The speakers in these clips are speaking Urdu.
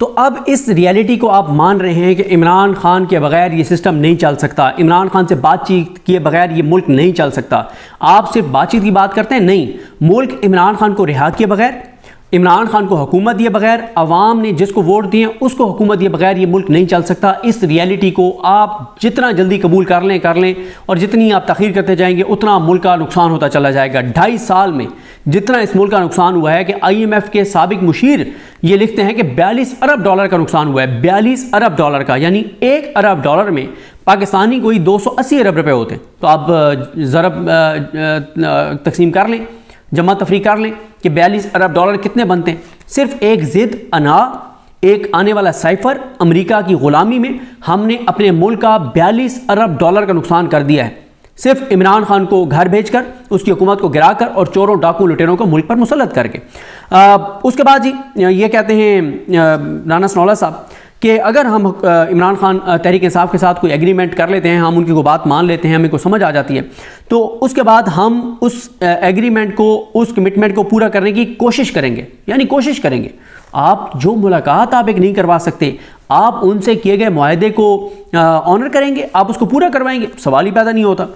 تو اب اس ریالٹی کو آپ مان رہے ہیں کہ عمران خان کے بغیر یہ سسٹم نہیں چل سکتا، عمران خان سے بات چیت کیے بغیر یہ ملک نہیں چل سکتا۔ آپ صرف بات چیت کی بات کرتے ہیں، نہیں، ملک عمران خان کو رہا کیے بغیر، عمران خان کو حکومت دیے بغیر، عوام نے جس کو ووٹ دیے اس کو حکومت دیے بغیر یہ ملک نہیں چل سکتا۔ اس ریالٹی کو آپ جتنا جلدی قبول کر لیں اور جتنی آپ تاخیر کرتے جائیں گے اتنا ملک کا نقصان ہوتا چلا جائے گا۔ 2.5 سال میں جتنا اس ملک کا نقصان ہوا ہے کہ IMF کے سابق مشیر یہ لکھتے ہیں کہ $42 ارب کا نقصان ہوا ہے، $42 ارب کا، یعنی $1 ارب میں پاکستانی کوئی 280 ارب روپے ہوتے ہیں۔ تو آپ ضرب تقسیم کر لیں، جمع تفریق کر لیں کہ $42 ارب کتنے بنتے ہیں۔ صرف ایک ضد، انا، ایک آنے والا سائفر، امریکہ کی غلامی میں ہم نے اپنے ملک کا $42 ارب کا نقصان کر دیا ہے، صرف عمران خان کو گھر بھیج کر، اس کی حکومت کو گرا کر اور چوروں ڈاکو لٹیروں کو ملک پر مسلط کر کے۔ اس کے بعد جی یہ کہتے ہیں رانا ثناءاللہ صاحب کہ اگر ہم عمران خان تحریک انصاف کے ساتھ کوئی ایگریمنٹ کر لیتے ہیں، ہم ان کی کوئی بات مان لیتے ہیں، ہمیں کو سمجھ آ جاتی ہے، تو اس کے بعد ہم اس ایگریمنٹ کو، اس کمٹمنٹ کو پورا کرنے کی کوشش کریں گے، یعنی کوشش کریں گے۔ آپ جو ملاقات آپ ایک نہیں کروا سکتے، آپ ان سے کیے گئے معاہدے کو آنر کریں گے، آپ اس کو پورا کروائیں گے، سوال ہی پیدا نہیں ہوتا۔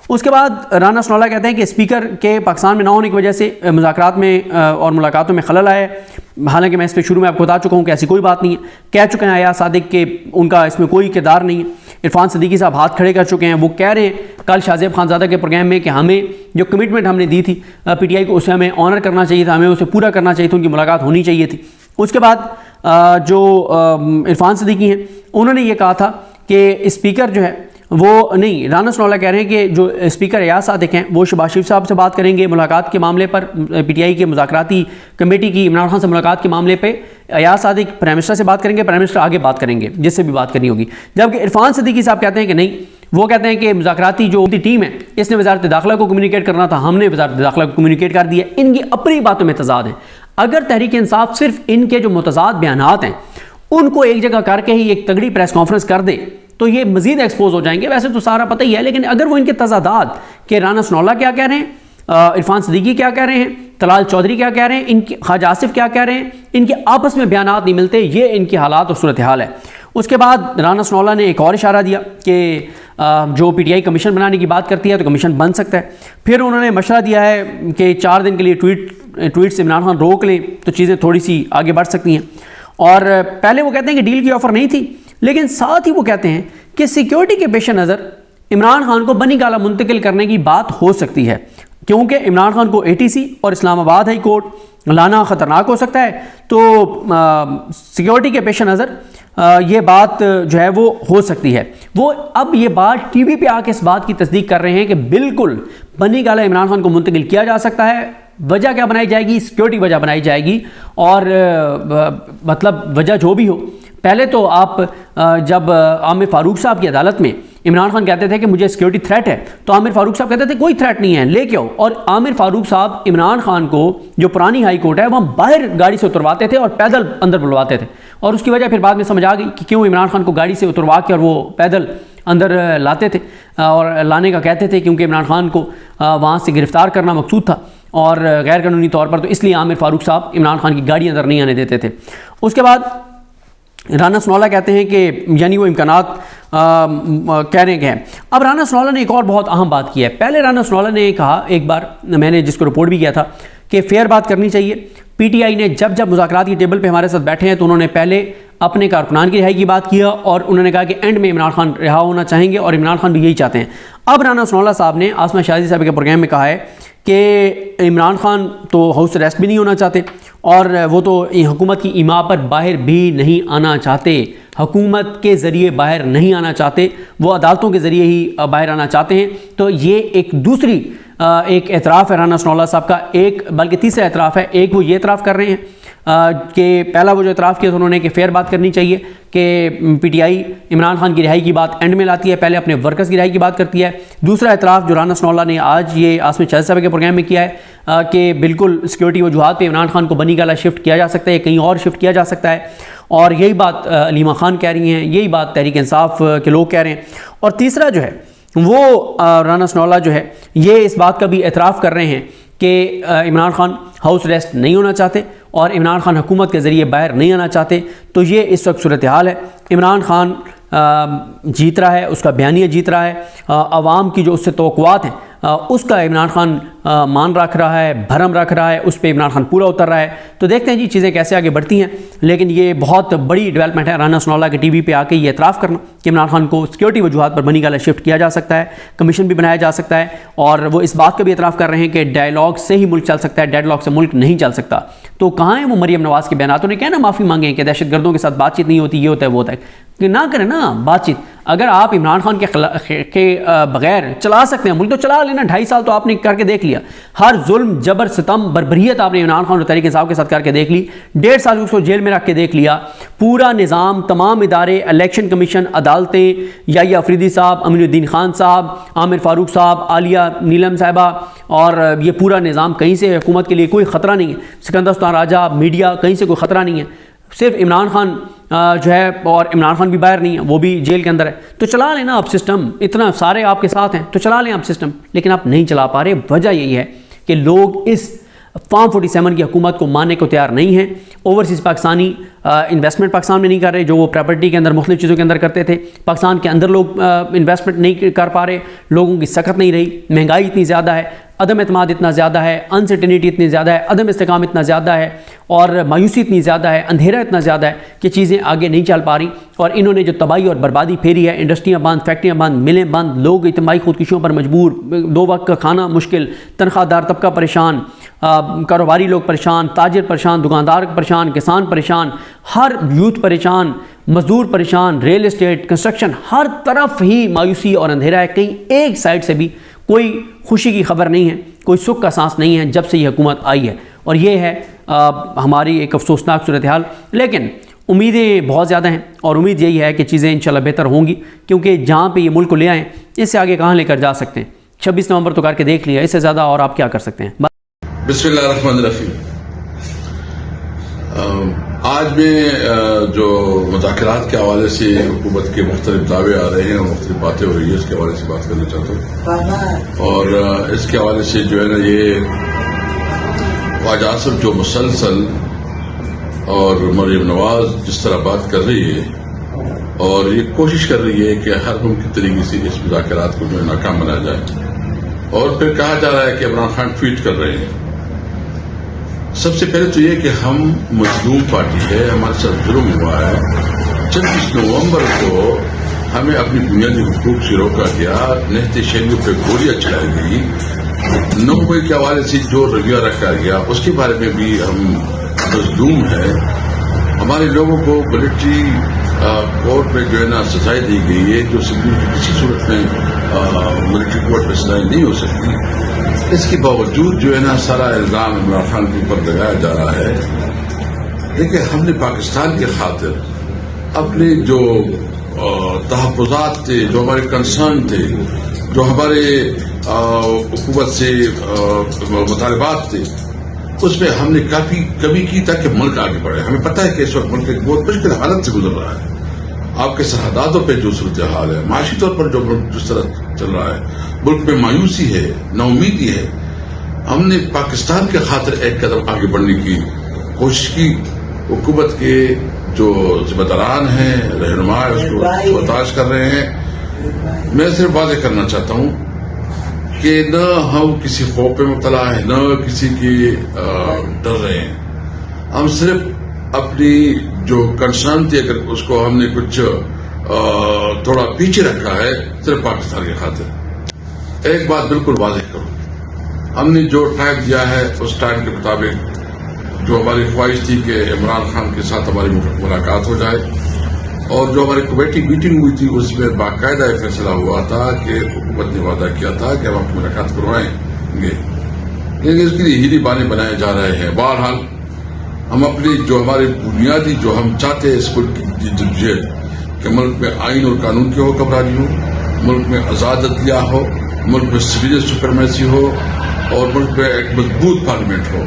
اس کے بعد رانا ثناءاللہ کہتے ہیں کہ اسپیکر کے پاکستان میں نہ ہونے کی وجہ سے مذاکرات میں اور ملاقاتوں میں خلل آیا ہے، حالانکہ میں اس پہ شروع میں آپ کو بتا چکا ہوں کہ ایسی کوئی بات نہیں ہے۔ کہہ چکے ہیں ایاز صادق کہ ان کا اس میں کوئی کردار نہیں ہے۔ عرفان صدیقی صاحب ہاتھ کھڑے کر چکے ہیں، وہ کہہ رہے ہیں کل شاہ زیب خانزادہ کے پروگرام میں کہ ہمیں جو کمٹمنٹ ہم نے دی تھی PTI کو، اسے ہمیں آنر کرنا چاہیے تھا، ہمیں اسے پورا کرنا چاہیے تھا، ان کی ملاقات ہونی چاہیے تھی۔ اس کے بعد جو عرفان صدیقی ہیں انہوں نے یہ کہا تھا کہ اسپیکر جو ہے وہ نہیں، رانا ثناءاللہ کہہ رہے ہیں کہ جو اسپیکر ایاز صادق ہیں وہ شہباز شریف صاحب سے بات کریں گے ملاقات کے معاملے پر، PTI کے مذاکراتی کمیٹی کی عمران خان سے ملاقات کے معاملے پہ ایاز صادق پرائم منسٹر سے بات کریں گے، پرائم منسٹر آگے بات کریں گے جس سے بھی بات کرنی ہوگی۔ جبکہ عرفان صدیقی صاحب کہتے ہیں کہ نہیں، وہ کہتے ہیں کہ مذاکراتی جو ٹیم ہے اس نے وزارت داخلہ کو کمیونیکیٹ کرنا تھا، ہم نے وزارت داخلہ کو کمیونیکیٹ کر دیا۔ ان کی اپنی باتوں میں تضاد ہیں۔ اگر تحریک انصاف صرف ان کے جو متضاد بیانات ہیں ان کو ایک جگہ کر کے ہی ایک تگڑی پریس کانفرنس کر دے تو یہ مزید ایکسپوز ہو جائیں گے، ویسے تو سارا پتہ ہی ہے، لیکن اگر وہ ان کے تضادات کہ رانا ثناءاللہ کیا کہہ رہے ہیں، عرفان صدیقی کیا کہہ رہے ہیں، طلال چودھری کیا کہہ رہے ہیں، ان کی خواجہ آصف کیا کہہ رہے ہیں، ان کے آپس میں بیانات نہیں ملتے، یہ ان کی حالات اور صورتحال ہے۔ اس کے بعد رانا ثناءاللہ نے ایک اور اشارہ دیا کہ جو PTI کمیشن بنانے کی بات کرتی ہے تو کمیشن بن سکتا ہے۔ پھر انہوں نے مشورہ دیا ہے کہ 4 دن کے لیے ٹویٹ سے عمران خان روک لیں تو چیزیں تھوڑی سی آگے بڑھ سکتی ہیں۔ اور پہلے وہ کہتے ہیں کہ ڈیل کی آفر نہیں تھی، لیکن ساتھ ہی وہ کہتے ہیں کہ سیکیورٹی کے پیش نظر عمران خان کو بنی گالہ منتقل کرنے کی بات ہو سکتی ہے، کیونکہ عمران خان کو ATC اور اسلام آباد ہائی کورٹ لانا خطرناک ہو سکتا ہے، تو سیکیورٹی کے پیش نظر یہ بات جو ہے وہ ہو سکتی ہے۔ وہ اب یہ بات ٹی وی پہ آ کے اس بات کی تصدیق کر رہے ہیں کہ بالکل بنی گالہ عمران خان کو منتقل کیا جا سکتا ہے۔ وجہ کیا بنائی جائے گی؟ سیکیورٹی وجہ بنائی جائے گی، اور مطلب وجہ جو بھی ہو، پہلے تو آپ جب عامر فاروق صاحب کی عدالت میں عمران خان کہتے تھے کہ مجھے سیکیورٹی تھریٹ ہے، تو عامر فاروق صاحب کہتے تھے کوئی تھریٹ نہیں ہے، لے کے آؤ، اور عامر فاروق صاحب عمران خان کو جو پرانی ہائی کورٹ ہے وہاں باہر گاڑی سے اترواتے تھے اور پیدل اندر بلواتے تھے، اور اس کی وجہ پھر بعد میں سمجھ آ گئی کہ کیوں عمران خان کو گاڑی سے اتروا کے اور وہ پیدل اندر لاتے تھے اور لانے کا کہتے تھے، کیونکہ عمران خان کو وہاں سے گرفتار کرنا مقصود تھا اور غیر قانونی طور پر، تو اس لیے عامر فاروق صاحب عمران خان کی گاڑی اندر نہیں آنے دیتے تھے۔ اس کے بعد رانا ثناءاللہ کہتے ہیں کہ یعنی وہ امکانات کہہ رہے ہیں۔ اب رانا ثناءاللہ نے ایک اور بہت اہم بات کی ہے۔ پہلے رانا ثناءاللہ نے کہا ایک بار، میں نے جس کو رپورٹ بھی کیا تھا، کہ فیئر بات کرنی چاہیے۔ PTI نے جب مذاکرات کی ٹیبل پہ ہمارے ساتھ بیٹھے ہیں تو انہوں نے پہلے اپنے کارکنان کی رہائی کی بات کیا، اور انہوں نے کہا کہ اینڈ میں عمران خان رہا ہونا چاہیں گے، اور عمران خان بھی یہی چاہتے ہیں۔ اب رانا ثناءاللہ صاحب نے عاصمہ شازی صاحب کے پروگرام میں کہا ہے کہ عمران خان تو ہاؤس اریسٹ بھی نہیں ہونا چاہتے، اور وہ تو حکومت کی ایما پر باہر بھی نہیں آنا چاہتے، حکومت کے ذریعے باہر نہیں آنا چاہتے، وہ عدالتوں کے ذریعے ہی باہر آنا چاہتے ہیں۔ تو یہ ایک دوسری ایک اعتراف ہے رانا ثناءاللہ صاحب کا، ایک بلکہ تیسرا اعتراف ہے۔ ایک وہ یہ اعتراف کر رہے ہیں کہ پہلا وہ جو اعتراف کیا تھا انہوں نے کہ فیئر بات کرنی چاہیے، کہ PTI عمران خان کی رہائی کی بات اینڈ میں لاتی ہے، پہلے اپنے ورکرز کی رہائی کی بات کرتی ہے۔ دوسرا اعتراف جو رانا ثناءاللہ نے آج یہ عاصمہ شازی صاحب کے پروگرام میں کیا ہے کہ بالکل سیکیورٹی وجوہات پہ عمران خان کو بنی گالہ شفٹ کیا جا سکتا ہے، کہیں اور شفٹ کیا جا سکتا ہے، اور یہی بات علیمہ خان کہہ رہی ہیں، یہی بات تحریک انصاف کے لوگ کہہ رہے ہیں۔ اور تیسرا جو ہے وہ رانا ثناءاللہ جو ہے یہ اس بات کا بھی اعتراف کر رہے ہیں کہ عمران خان ہاؤس اریسٹ نہیں ہونا چاہتے، اور عمران خان حکومت کے ذریعے باہر نہیں آنا چاہتے. تو یہ اس وقت صورتحال ہے. عمران خان جیت رہا ہے, اس کا بیانیہ جیت رہا ہے, عوام کی جو اس سے توقعات ہیں اس کا عمران خان مان رکھ رہا ہے, بھرم رکھ رہا ہے, اس پہ عمران خان پورا اتر رہا ہے. تو دیکھتے ہیں جی چیزیں کیسے آگے بڑھتی ہیں. لیکن یہ بہت بڑی ڈیولپمنٹ ہے رانا ثناء اللہ کے ٹی وی پہ آ کے یہ اعتراف کرنا کہ عمران خان کو سیکیورٹی وجوہات پر بنی گالہ شفٹ کیا جا سکتا ہے, کمیشن بھی بنایا جا سکتا ہے, اور وہ اس بات کا بھی اعتراف کر رہے ہیں کہ ڈائیلاگ سے ہی ملک چل سکتا ہے, ڈیڈ لاک سے ملک نہیں چل سکتا. تو کہاں ہیں وہ مریم نواز کے بیانات؟ انہیں کہنا معافی مانگیں کہ دہشت گردوں کے ساتھ بات چیت نہیں ہوتی, یہ ہوتا ہے, وہ ہوتا ہے, کہ نہ کریں نا بات چیت. اگر آپ عمران خان کے بغیر چلا سکتے ہیں ملک تو چلا لینا. 2.5 سال تو آپ نے کر کے دیکھ لیا. ہر ظلم, جبر, ستم, بربریت آپ نے عمران خان اور تحریک انصاف کے ساتھ کر کے دیکھ لی. 1.5 سال اس کو جیل میں رکھ کے دیکھ لیا. پورا نظام, تمام ادارے, الیکشن کمیشن, عدالتیں, یا افریدی صاحب, امین الدین خان صاحب, عامر فاروق صاحب, عالیہ نیلم صاحبہ, اور یہ پورا نظام, کہیں سے حکومت کے لیے کوئی خطرہ نہیں ہے. سکندر سلطان راجہ, میڈیا, کہیں سے کوئی خطرہ نہیں ہے. صرف عمران خان جو ہے, اور عمران خان بھی باہر نہیں ہے, وہ بھی جیل کے اندر ہے. تو چلا لینا آپ سسٹم, اتنا سارے آپ کے ساتھ ہیں تو چلا لیں آپ سسٹم. لیکن آپ نہیں چلا پا رہے. وجہ یہی ہے کہ لوگ اس فارم 47 کی حکومت کو ماننے کو تیار نہیں ہیں. اوورسیز پاکستانی انویسٹمنٹ پاکستان میں نہیں کر رہے, جو وہ پراپرٹی کے اندر مختلف چیزوں کے اندر کرتے تھے. پاکستان کے اندر لوگ انویسٹمنٹ نہیں کر پا رہے, لوگوں کی سخت نہیں رہی, مہنگائی اتنی زیادہ ہے, عدم اعتماد اتنا زیادہ ہے, انسرٹینٹی اتنی زیادہ ہے, عدم استحکام اتنا زیادہ ہے, اور مایوسی اتنی زیادہ ہے, اندھیرا اتنا زیادہ ہے کہ چیزیں آگے نہیں چل پا رہی. اور انہوں نے جو تباہی اور بربادی پھیری ہے, انڈسٹریاں بند, فیکٹریاں بند, ملیں بند, لوگ اجتماعی خودکشیوں پر مجبور, 2 وقت کا کھانا مشکل, تنخواہ دار طبقہ پریشان, کاروباری لوگ پریشان, تاجر پریشان, دکاندار پریشان, کسان پریشان, ہر یوتھ پریشان, مزدور پریشان, ریل اسٹیٹ, کنسٹرکشن, ہر طرف ہی مایوسی اور اندھیرا ہے. کہیں ایک سائڈ سے بھی کوئی خوشی کی خبر نہیں ہے, کوئی سکھ کا سانس نہیں ہے جب سے یہ حکومت آئی ہے. اور یہ ہے ہماری ایک افسوسناک صورتحال. لیکن امیدیں بہت زیادہ ہیں, اور امید یہی ہے کہ چیزیں انشاءاللہ بہتر ہوں گی, کیونکہ جہاں پہ یہ ملک کو لے آئیں اس سے آگے کہاں لے کر جا سکتے ہیں. 26 نومبر تو کر کے دیکھ لیا, اس سے زیادہ اور آپ کیا کر سکتے ہیں. بسم اللہ الرحمن الرحیم. آج میں جو مذاکرات کے حوالے سے حکومت کے مختلف دعوے آ رہے ہیں اور مختلف باتیں ہو رہی ہیں, اس کے حوالے سے بات کرنا چاہتا ہوں. اور اس کے حوالے سے جو ہے نا, یہ خواجہ آصف جو مسلسل اور مریم نواز جس طرح بات کر رہی ہے اور یہ کوشش کر رہی ہے کہ ہر ممکن طریقے سے اس مذاکرات کو جو ہے ناکام بنایا جائے, اور پھر کہا جا رہا ہے کہ عمران خان ٹویٹ کر رہے ہیں. سب سے پہلے تو یہ کہ ہم مظلوم پارٹی ہے, ہمارے ساتھ ظلم ہوا ہے. 26 نومبر کو ہمیں اپنی بنیادی حقوق سے روکا گیا, نہتے شہریوں پہ گولیاں چلائی گئی, 90 کے حوالے سے جو رویہ رکھا گیا اس کے بارے میں بھی ہم مظلوم ہیں. ہمارے لوگوں کو ملٹری کورٹ میں جو ہے نا سزائیں دی گئی ہے, جو سبھی کسی صورت میں ملٹری کورٹ میں سزائیں نہیں ہو سکتی. اس کے باوجود جو ہے نا سارا الزام عمران خان کے اوپر لگایا جا رہا ہے. دیکھیں, ہم نے پاکستان کی خاطر اپنے جو تحفظات تھے, جو ہمارے کنسرن تھے, جو ہمارے حکومت سے مطالبات تھے, اس میں ہم نے کافی کمی کی تاکہ ملک آگے بڑھے. ہمیں پتہ ہے کہ اس وقت ملک ایک بہت مشکل حالت سے گزر رہا ہے. آپ کے سرحداتوں پہ جو صورتحال ہے, معاشی طور پر جو ملک جس طرح چل رہا ہے, ملک میں مایوسی ہے, نا امیدی ہے. ہم نے پاکستان کے خاطر ایک قدم آگے بڑھنے کی کوشش کی. حکومت کے جو ذمہ داران ہیں, رہنما اس کو برداشت کر رہے ہیں. میں صرف واضح کرنا چاہتا ہوں کہ نہ ہم کسی خوف پہ مبتلا ہیں, نہ کسی کی ڈر رہے ہیں. ہم صرف اپنی جو کنسرن تھی, اگر اس کو ہم نے کچھ تھوڑا پیچھے رکھا ہے, صرف پاکستان کی خاطر. ایک بات بالکل واضح کروں, ہم نے جو ٹائم دیا ہے اس ٹائم کے مطابق جو ہماری خواہش تھی کہ عمران خان کے ساتھ ہماری ملاقات ہو جائے, اور جو ہماری کمیٹی میٹنگ ہوئی تھی اس میں باقاعدہ فیصلہ ہوا تھا کہ حکومت نے وعدہ کیا تھا کہ ہم آپ کی ملاقات کروائیں گے, لیکن اس کے لیے ہیلی بانے بنائے جا رہے ہیں. بہرحال ہم اپنی جو ہماری بنیادی جو ہم چاہتے ہیں اس کو کہ ملک میں آئین اور قانون کی حکمرانی ہو, ملک میں آزاد عدلیہ ہو, ملک میں سویلین سپرمیسی ہو, اور ملک میں ایک مضبوط پارلیمنٹ ہو,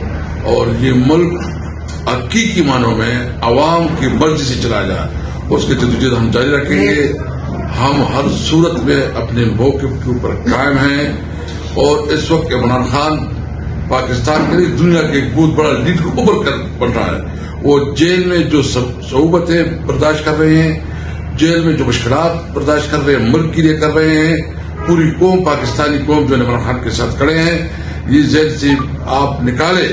اور یہ ملک حقیقی معنوں میں عوام کی مرضی سے چلایا جائے. اس کی جدوجہد ہم جاری رکھیں گے. ہم ہر صورت میں اپنے موقف کے اوپر قائم ہیں, اور اس وقت عمران خان پاکستان کے نہیں دنیا کے ایک بہت بڑا لیڈر ابھر کر بن رہا ہے. وہ جیل میں جو صعوبتیں برداشت کر رہے ہیں, جیل میں جو مشکلات برداشت کر رہے ہیں, ملک کے لیے کر رہے ہیں, پوری قوم پاکستانی قوم جو عمران خان کے ساتھ کھڑے ہیں. یہ ذہن سے آپ نکالے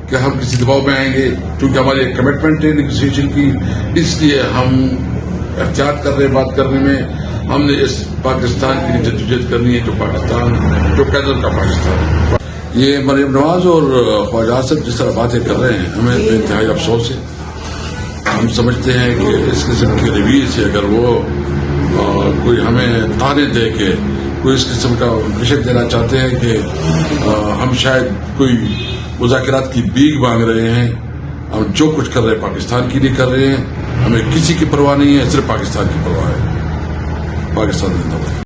کہ ہم کسی دباؤ میں آئیں گے, کیونکہ ہماری ایک کمٹمنٹ ہے نیگوسیشن کی, اس لیے ہم احتیاط کر رہے ہیں بات کرنے میں. ہم نے اس پاکستان کے لیے جدوجہد کرنی ہے, جو پاکستان جو قیدر کا پاکستان ہے. یہ مریم نواز اور خواجہ آصف جس طرح باتیں کر رہے ہیں, ہمیں بے انتہائی افسوس ہے. ہم سمجھتے ہیں کہ اس قسم کے رویے سے اگر وہ کوئی ہمیں تانے دے کے کوئی اس قسم کا مشن دینا چاہتے ہیں کہ ہم شاید کوئی مذاکرات کی بھیک مانگ رہے ہیں, ہم جو کچھ کر رہے ہیں پاکستان کے لیے کر رہے ہیں. ہمیں کسی کی پرواہ نہیں ہے, صرف پاکستان کی پرواہ ہے. پاکستان زندہ باد.